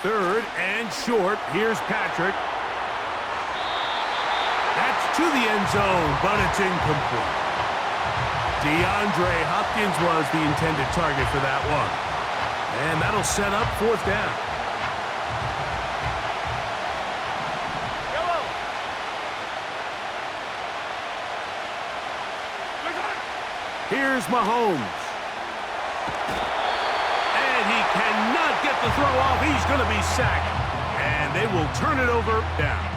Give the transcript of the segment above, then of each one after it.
Third and short. Here's Patrick. That's to the end zone, but it's incomplete. DeAndre Hopkins was the intended target for that one. And that'll set up fourth down. Here's Mahomes. And he cannot get the throw off. He's going to be sacked. And they will turn it over downs.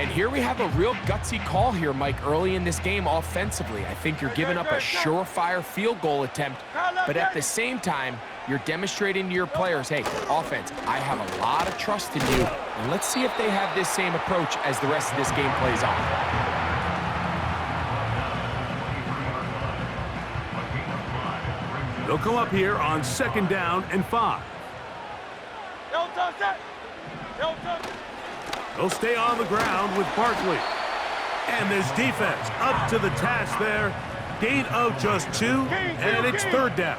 And here we have a real gutsy call here, Mike, early in this game offensively. I think you're giving up a surefire field goal attempt, but at the same time, you're demonstrating to your players, hey, offense, I have a lot of trust in you, and let's see if they have this same approach as the rest of this game plays on. They'll come up here on 2nd down and 5. They'll stay on the ground with Barkley. And this defense up to the task there. Gain of just 2, and it's 3rd down.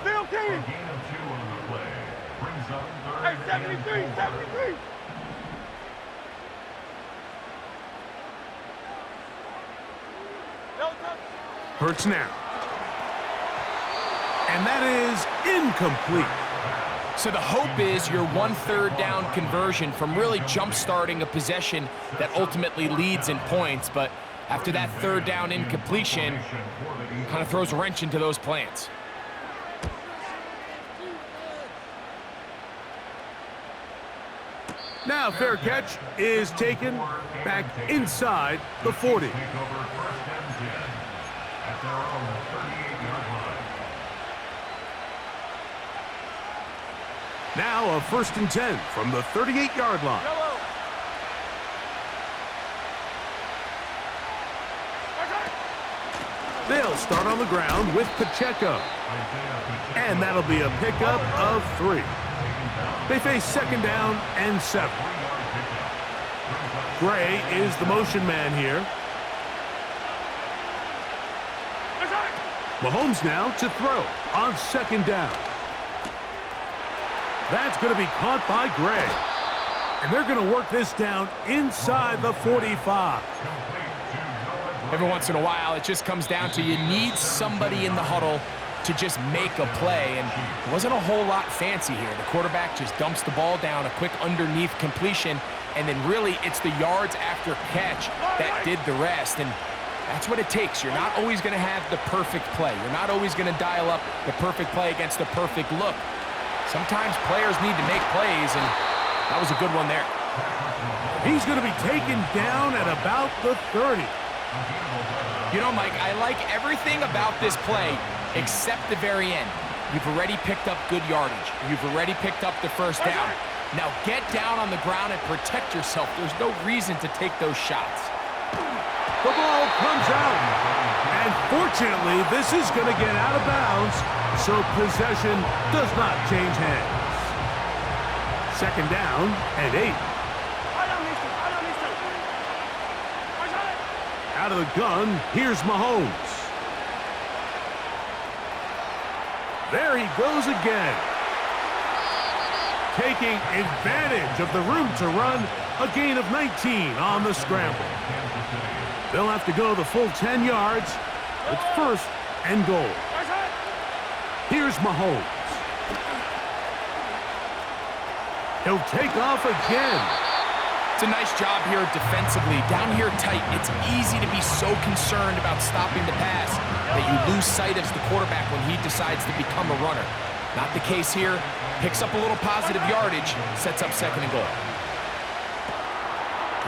Hey, 73. Hurts now. And that is incomplete. So the hope is your 1/3 down conversion from really jump-starting a possession that ultimately leads in points, but after that 3rd down incompletion, kind of throws a wrench into those plans. Now fair catch is taken back inside the 40. Now a 1st and 10 from the 38-yard line. They'll start on the ground with Pacheco. And that'll be a pickup of 3. They face 2nd down and 7. Gray is the motion man here. Mahomes now to throw on 2nd down. That's going to be caught by Gray. And they're going to work this down inside the 45. Every once in a while, it just comes down to you need somebody in the huddle to just make a play, and it wasn't a whole lot fancy here. The quarterback just dumps the ball down, a quick underneath completion, and then really it's the yards after catch that did the rest, and that's what it takes. You're not always going to have the perfect play. You're not always going to dial up the perfect play against the perfect look. Sometimes players need to make plays, and that was a good one there. He's going to be taken down at about the 30. You know, Mike, I like everything about this play except the very end. You've already picked up good yardage. You've already picked up the 1st down. Now get down on the ground and protect yourself. There's no reason to take those shots. The ball comes out. And fortunately, this is going to get out of bounds, so possession does not change hands. 2nd down and 8. Out of the gun, here's Mahomes. There he goes again. Taking advantage of the room to run, a gain of 19 on the scramble. They'll have to go the full 10 yards. It's 1st and goal. Here's Mahomes. He'll take off again. It's a nice job here defensively. Down here tight, it's easy to be so concerned about stopping the pass that you lose sight of the quarterback when he decides to become a runner. Not the case here. Picks up a little positive yardage, sets up 2nd and goal.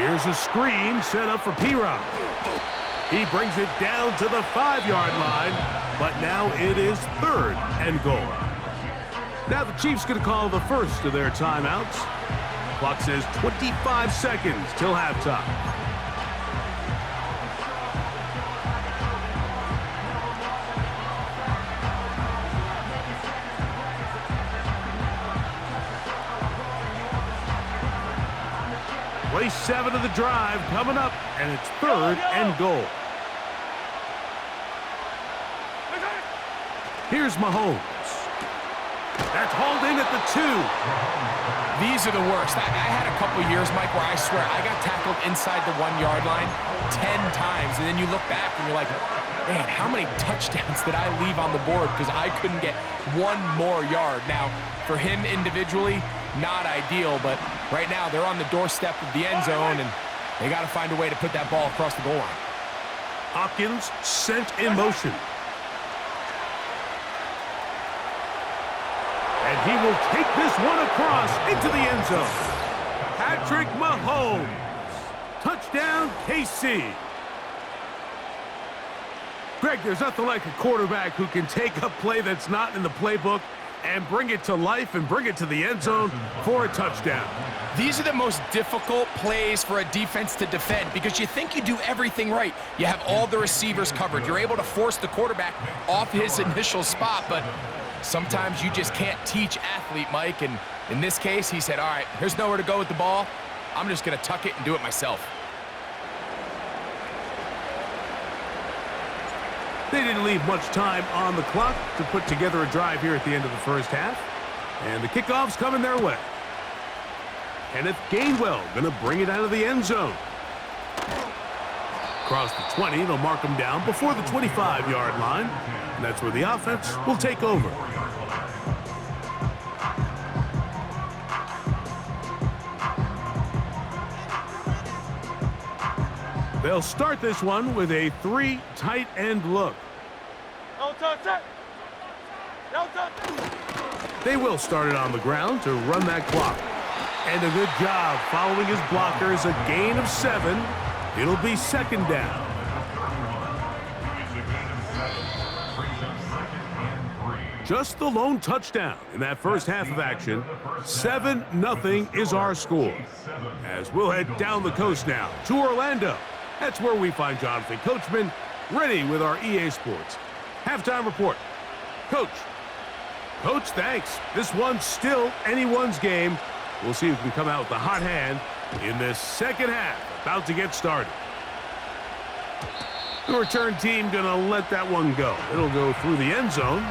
Here's a screen set up for P-Rock. He brings it down to the 5-yard line, but now it is 3rd and goal. Now the Chiefs going to call the first of their timeouts. Clock says 25 seconds till halftime. Play 7 of the drive coming up, and it's 3rd and goal. Here's Mahomes. That's hauled in at the 2. These are the worst. I had a couple years, Mike, where I swear I got tackled inside the 1-yard line 10 times, and then you look back and you're like, man, how many touchdowns did I leave on the board because I couldn't get one more yard? Now, for him individually, not ideal, but right now they're on the doorstep of the end zone, and they got to find a way to put that ball across the goal line. Hopkins sent in motion. And he will take this one across into the end zone. Patrick Mahomes. Touchdown, KC. Greg, there's nothing like a quarterback who can take a play that's not in the playbook and bring it to life and bring it to the end zone for a touchdown. These are the most difficult plays for a defense to defend because you think you do everything right. You have all the receivers covered. You're able to force the quarterback off his initial spot, but sometimes you just can't teach athlete, Mike, and in this case, he said, all right, there's nowhere to go with the ball. I'm just going to tuck it and do it myself. They didn't leave much time on the clock to put together a drive here at the end of the first half. And the kickoff's coming their way. Kenneth Gainwell going to bring it out of the end zone. Across the 20, they'll mark him down before the 25-yard line. And that's where the offense will take over. They'll start this one with a 3 tight end look. They will start it on the ground to run that clock. And a good job following his blockers, a gain of 7. It'll be second down. Just the lone touchdown in that first half of action. 7-0 is our score. As we'll head down the coast now to Orlando. That's where we find Jonathan Coachman ready with our EA Sports halftime report. Coach, thanks. This one's still anyone's game. We'll see who can come out with the hot hand in this second half. About to get started. The return team going to let that one go. It'll go through the end zone.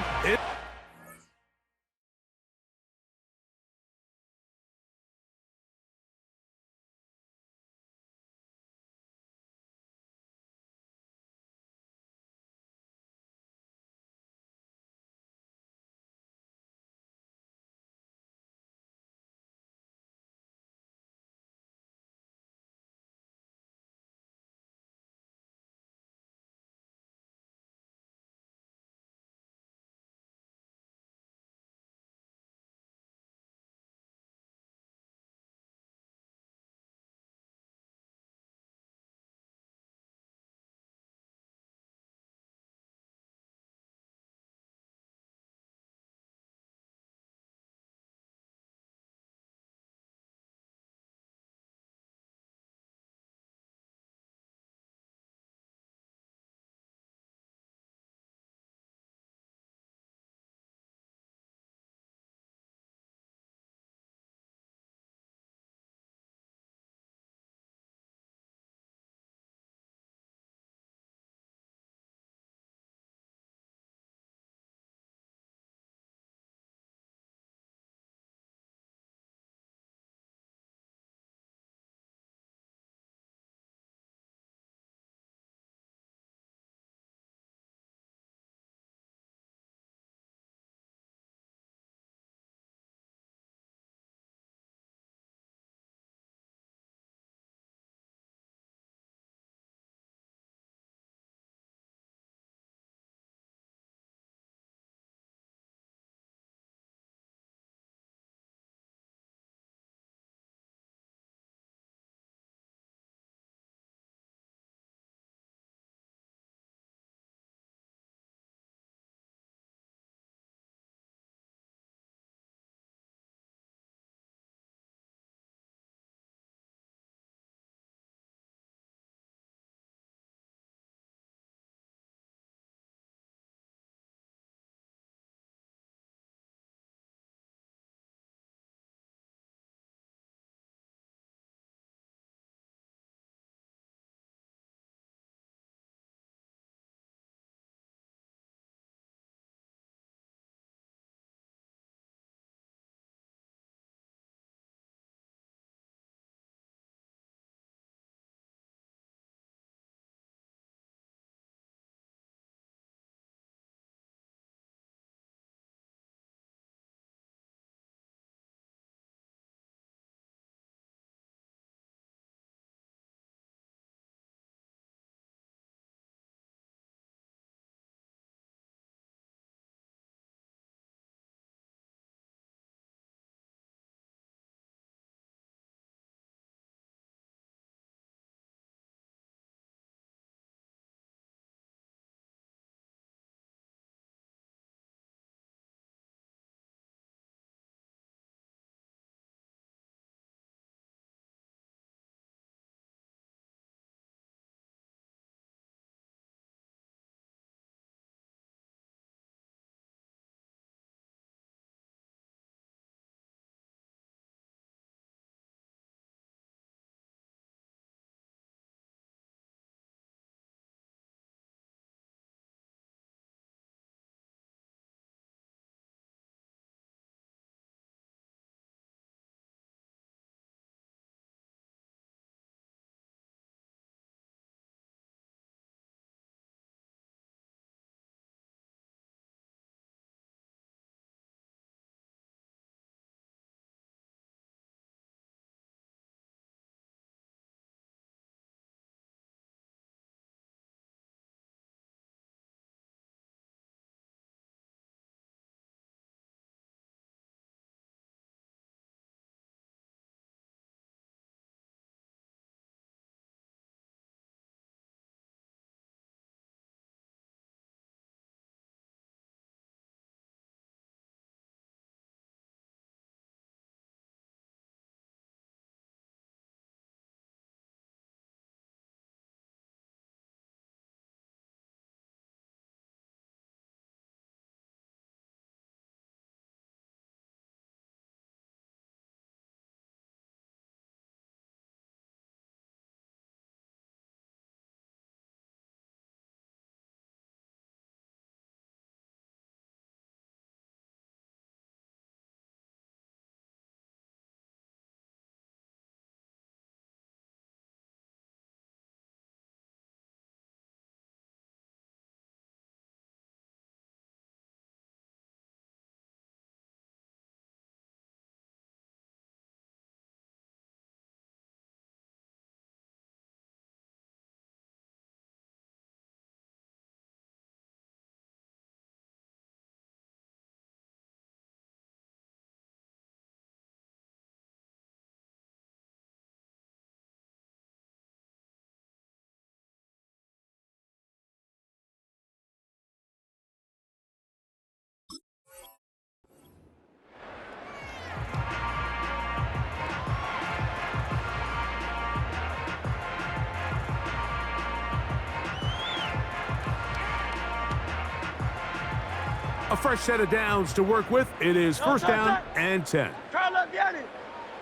fresh set of downs to work with. It is first down and 10. Crowd left Yanni.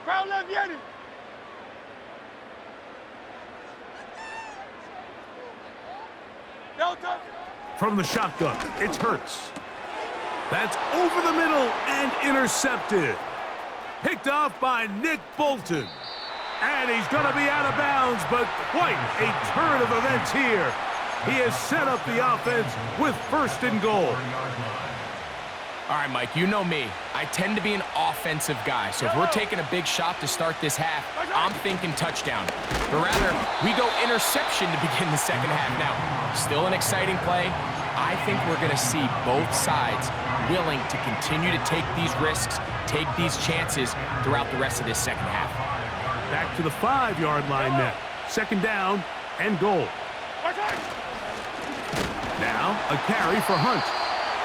Crowd left Yanni. Delta. From the shotgun, it's Hurts. That's over the middle and intercepted. Picked off by Nick Bolton. And he's going to be out of bounds, but quite a turn of events here. He has set up the offense with first and goal. All right, Mike, you know me. I tend to be an offensive guy, so if we're taking a big shot to start this half, I'm thinking touchdown. But rather, we go interception to begin the second half. Now, still an exciting play. I think we're going to see both sides willing to continue to take these risks, take these chances throughout the rest of this second half. Back to the 5-yard line now. Second down and goal. Now, a carry for Hunt.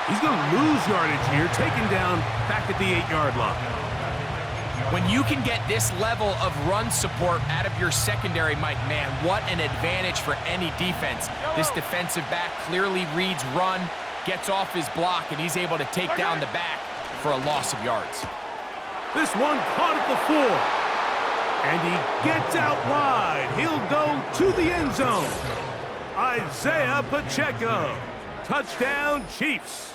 He's going to lose yardage here, taken down back at the 8-yard line. When you can get this level of run support out of your secondary, Mike, man, what an advantage for any defense. This defensive back clearly reads run, gets off his block, and he's able to take down the back for a loss of yards. This one caught at the 4. And he gets out wide. He'll go to the end zone. Isaiah Pacheco. Touchdown, Chiefs.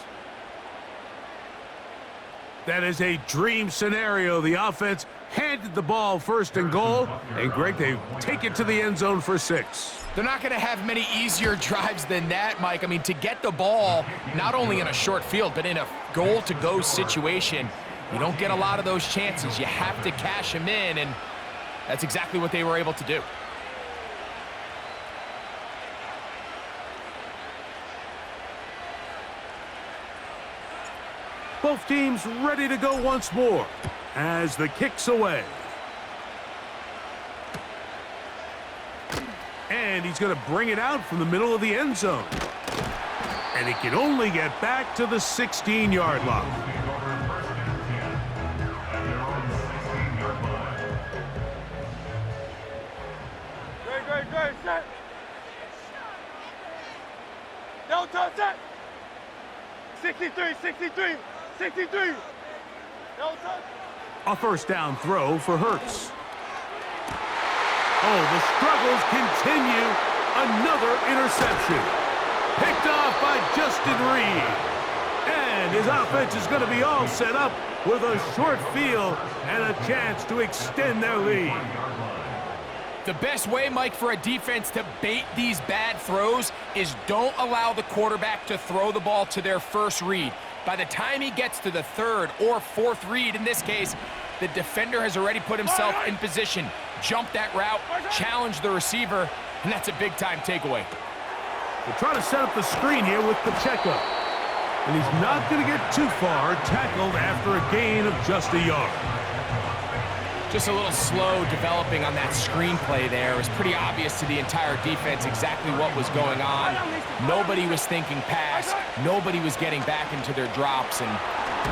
That is a dream scenario. The offense handed the ball first and goal. And Greg, they take it to the end zone for 6. They're not going to have many easier drives than that, Mike. I mean, to get the ball, not only in a short field, but in a goal-to-go situation, you don't get a lot of those chances. You have to cash them in, and that's exactly what they were able to do. Both teams ready to go once more as the kick's away. And he's going to bring it out from the middle of the end zone. And he can only get back to the 16-yard line. Great, set. Delta, set. 63. Delta. A first down throw for Hurts. Oh, the struggles continue. Another interception. Picked off by Justin Reed. And his offense is going to be all set up with a short field and a chance to extend their lead. The best way, Mike, for a defense to bait these bad throws is don't allow the quarterback to throw the ball to their first read. By the time he gets to the third or fourth read, in this case, the defender has already put himself in position, jump that route, challenge the receiver, and that's a big-time takeaway. They're trying to set up the screen here with Pacheco. And he's not going to get too far, tackled after a gain of just a yard. Just a little slow developing on that screenplay there. It was pretty obvious to the entire defense exactly what was going on. Nobody was thinking pass. Nobody was getting back into their drops, and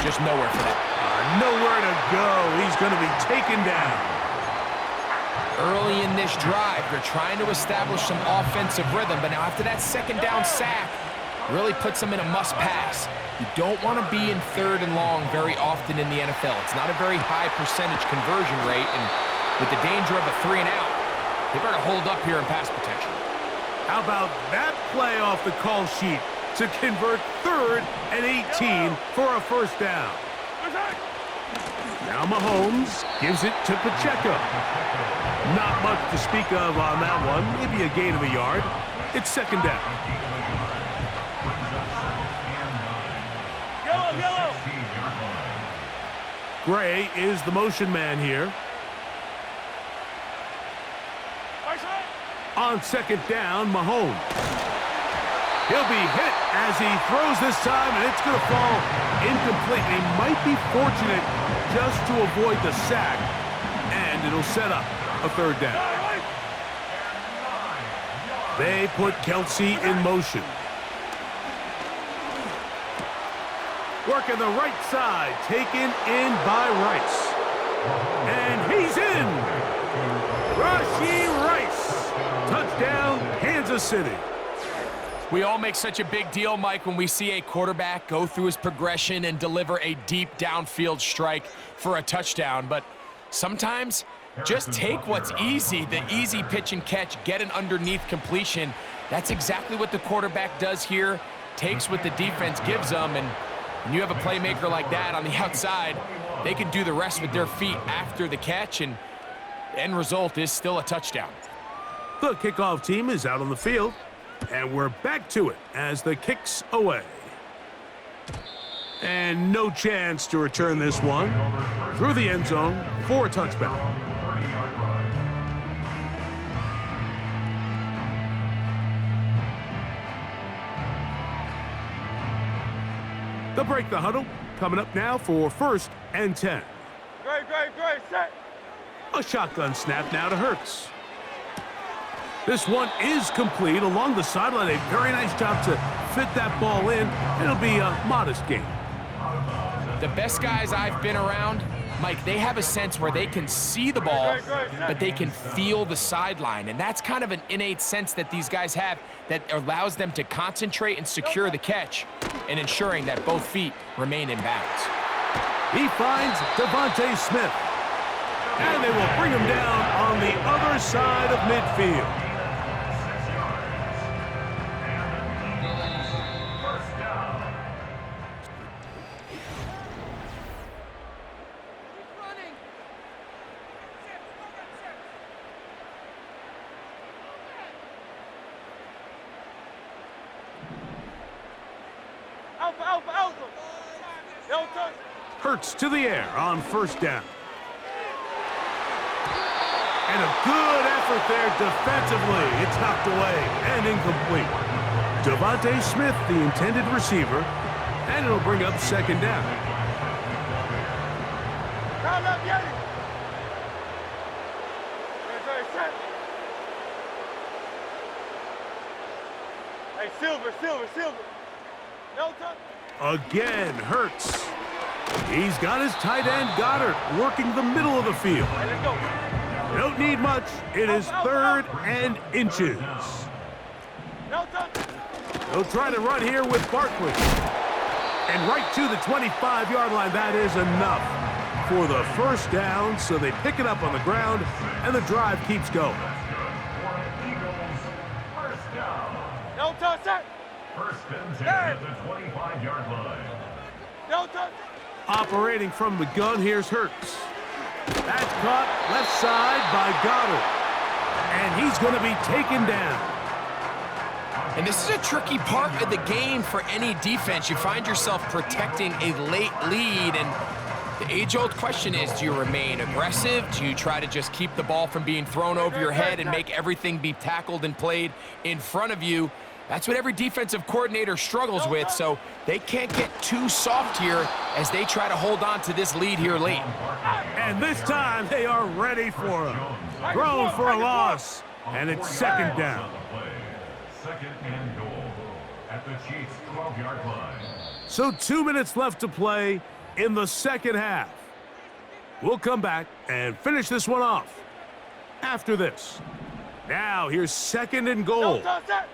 just nowhere for that. Nowhere to go. He's going to be taken down. Early in this drive, they're trying to establish some offensive rhythm, but now after that second down sack, really puts them in a must-pass. You don't want to be in third and long very often in the NFL. It's not a very high percentage conversion rate, and with the danger of a 3-and-out, they better hold up here in pass protection. How about that play off the call sheet to convert 3rd and 18 for a first down? Now Mahomes gives it to Pacheco. Not much to speak of on that one. Maybe a gain of a yard. It's second down. Yellow. Gray is the motion man here. On second down, Mahomes. He'll be hit as he throws this time, and it's going to fall incomplete. He might be fortunate just to avoid the sack, and it'll set up a third down. They put Kelsey in motion. Working the right side, taken in by Rice. And he's in! Rashee Rice! Touchdown, Kansas City. We all make such a big deal, Mike, when we see a quarterback go through his progression and deliver a deep downfield strike for a touchdown. But sometimes just take what's easy, the easy pitch and catch, get an underneath completion. That's exactly what the quarterback does here, takes what the defense gives them, and when you have a playmaker like that on the outside, they can do the rest with their feet after the catch, and the end result is still a touchdown. The kickoff team is out on the field, and we're back to it as the kick's away. And no chance to return this one through the end zone for a touchback. They'll break the huddle. Coming up now for 1st and 10. Great, set. A shotgun snap now to Hurts. This one is complete along the sideline. A very nice job to fit that ball in. It'll be a modest gain. The best guys I've been around, Mike, they have a sense where they can see the ball, but they can feel the sideline. And that's kind of an innate sense that these guys have that allows them to concentrate and secure the catch and ensuring that both feet remain in bounds. He finds Devontae Smith. And they will bring him down on the other side of midfield. Alpha. No touch. Hurts to the air on 1st down. And a good effort there defensively. It's knocked away and incomplete. Devontae Smith, the intended receiver, and it'll bring up 2nd down. Crown left, Yanni. Great, set. Hey, Silver. No touch. Again, Hurts. He's got his tight end, Goddard, working the middle of the field. Hey, let's go. Don't need much. It is 3rd and inches. No touch. They'll try to run here with Barkley. And right to the 25-yard line. That is enough for the 1st down. So they pick it up on the ground, and the drive keeps going. No touch, set. 1st and 10 at the 25-yard line. No touch. Operating from the gun, here's Hurts. That's caught left side by Goddard. And he's going to be taken down. And this is a tricky part of the game for any defense. You find yourself protecting a late lead, and the age-old question is, do you remain aggressive? Do you try to just keep the ball from being thrown over your head and make everything be tackled and played in front of you? That's what every defensive coordinator struggles with, so they can't get too soft here as they try to hold on to this lead here late. And this time, they are ready for him. Thrown for a loss, and it's 2nd down. 2nd and goal at the Chiefs' 12-yard line. So 2 minutes left to play in the 2nd half. We'll come back and finish this one off after this. Now, here's 2nd and goal. No touch, set.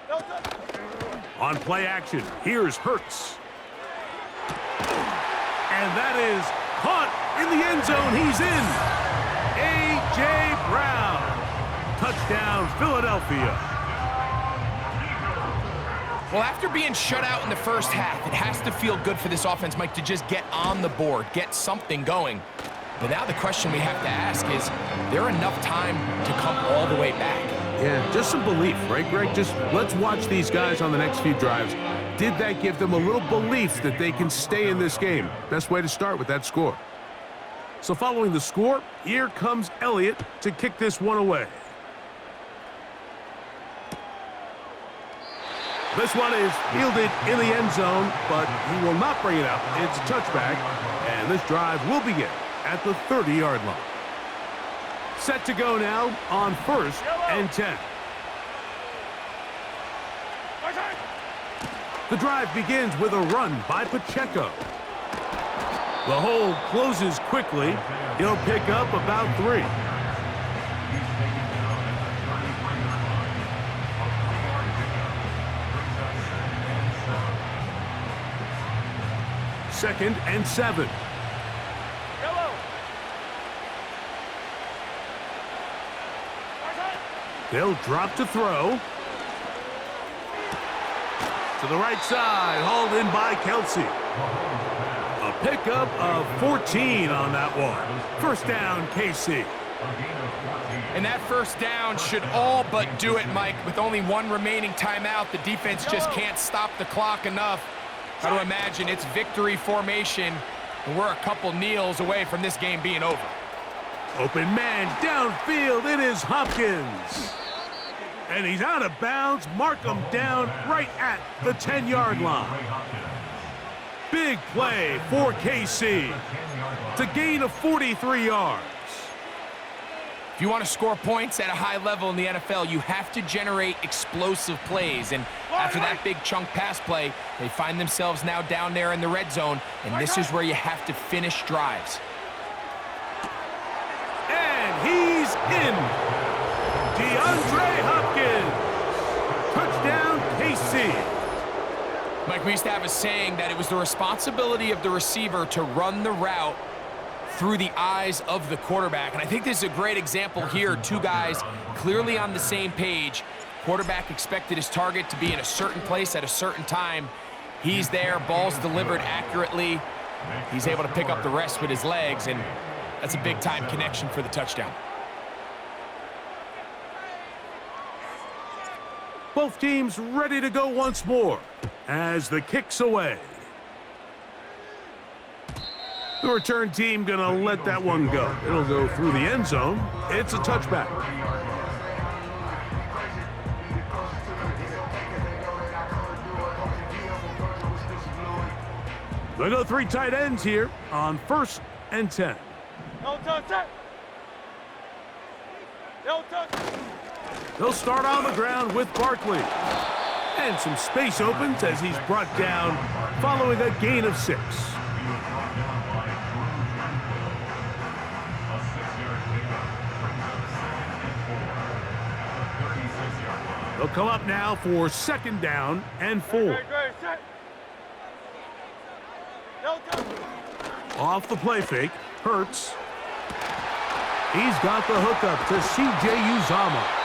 No touch. On play action, here's Hurts. And that is caught in the end zone. He's in. A.J. Brown. Touchdown, Philadelphia. Well, after being shut out in the 1st half, it has to feel good for this offense, Mike, to just get on the board, get something going. But now the question we have to ask is there enough time to come all the way back? Yeah, just some belief, right, Greg? Just let's watch these guys on the next few drives. Did that give them a little belief that they can stay in this game? Best way to start with that score. So following the score, here comes Elliott to kick this one away. This one is fielded in the end zone, but he will not bring it out. It's a touchback, and this drive will begin at the 30-yard line. Set to go now on 1st and 10. The drive begins with a run by Pacheco. The hole closes quickly. He'll pick up about 3. Second and 7. Yellow. They'll drop to throw. To the right side, hauled in by Kelsey. A pickup of 14 on that one. First down, KC. And that first down should all but do it, Mike. With only 1 remaining timeout, the defense just can't stop the clock enough. Got to imagine it's victory formation, and we're a couple kneels away from this game being over. Open man downfield, it is Hopkins. And he's out of bounds. Mark him down right at the 10-yard line. Big play for KC to gain of 43 yards. If you want to score points at a high level in the NFL, you have to generate explosive plays. And after that big chunk pass play, they find themselves now down there in the red zone, and this is where you have to finish drives. And he's in. DeAndre Hopkins. Touchdown, KC. Mike, we used to have a saying that it was the responsibility of the receiver to run the route through the eyes of the quarterback. And I think this is a great example here. 2 guys clearly on the same page. Quarterback expected his target to be in a certain place at a certain time. He's there, ball's delivered accurately. He's able to pick up the rest with his legs, and that's a big-time connection for the touchdown. Both teams ready to go once more as the kick's away. The return team gonna let that one go. It'll go through the end zone. It's a touchback. They'll go 3 tight ends here on 1st and 10. No touch that. No touch. They'll start on the ground with Barkley. And some space opens as he's brought down following a gain of 6. They'll come up now for 2nd down and 4. Great, set. No touch. Off the play fake, Hurts. He's got the hookup to C.J. Uzomah.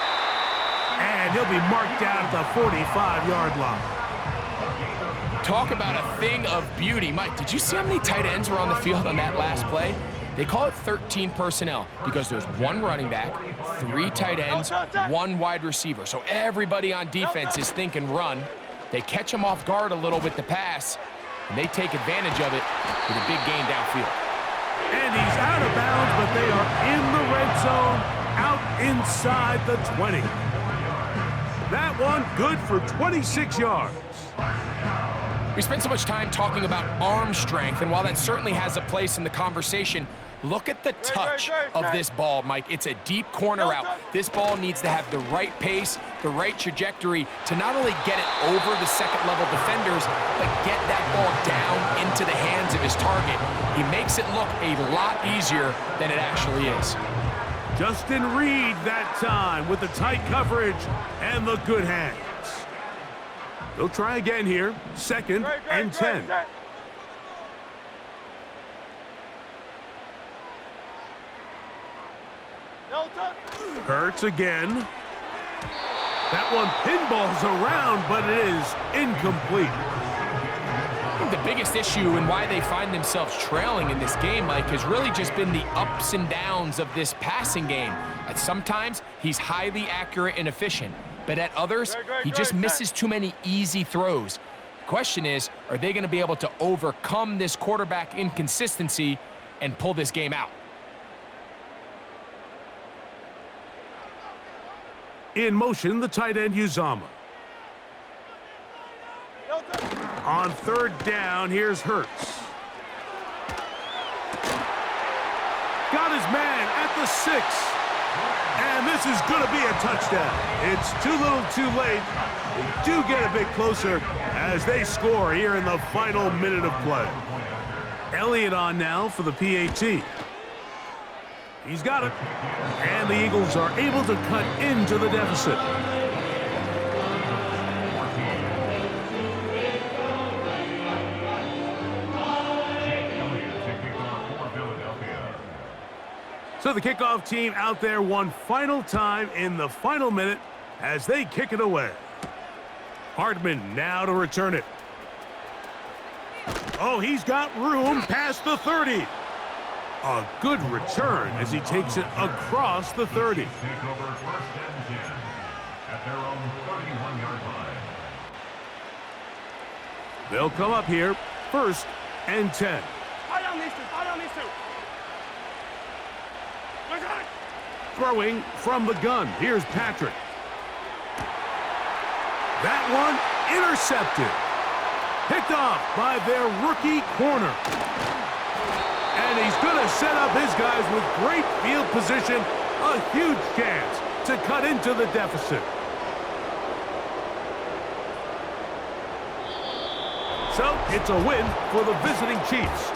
And he'll be marked down at the 45-yard line. Talk about a thing of beauty. Mike, did you see how many tight ends were on the field on that last play? They call it 13 personnel because there's 1 running back, 3 tight ends, 1 wide receiver. So everybody on defense is thinking run. They catch them off guard a little with the pass, and they take advantage of it with a big gain downfield. And he's out of bounds, but they are in the red zone, out inside the 20. That one good for 26 yards. We spent so much time talking about arm strength, and while that certainly has a place in the conversation, look at the touch of this ball, Mike. It's a deep corner route. This ball needs to have the right pace, the right trajectory to not only get it over the second-level defenders, but get that ball down into the hands of his target. He makes it look a lot easier than it actually is. Justin Reed that time with the tight coverage and the good hands. They'll try again here, 2nd and 10. No touch. Hurts again. That one pinballs around, but it is incomplete. I think the biggest issue and why they find themselves trailing in this game, Mike, has really just been the ups and downs of this passing game. At sometimes, he's highly accurate and efficient, but at others, he just misses too many easy throws. The question is, are they going to be able to overcome this quarterback inconsistency and pull this game out? In motion, the tight end Uzomah. No touch. On 3rd down, here's Hurts. Got his man at the 6. And this is going to be a touchdown. It's too little too late. They do get a bit closer as they score here in the final minute of play. Elliott on now for the PAT. He's got it. And the Eagles are able to cut into the deficit. So the kickoff team out there one final time in the final minute as they kick it away. Hardman now to return it. Oh, he's got room past the 30. A good return as he takes it across the 30. Take over first and 10 at their own 31-yard line. They'll come up here, first and 10. Throwing from the gun. Here's Patrick. That one intercepted. Picked off by their rookie corner. And he's going to set up his guys with great field position. A huge chance to cut into the deficit. So it's a win for the visiting Chiefs.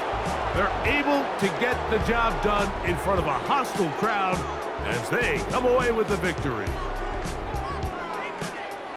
They're able to get the job done in front of a hostile crowd as they come away with the victory.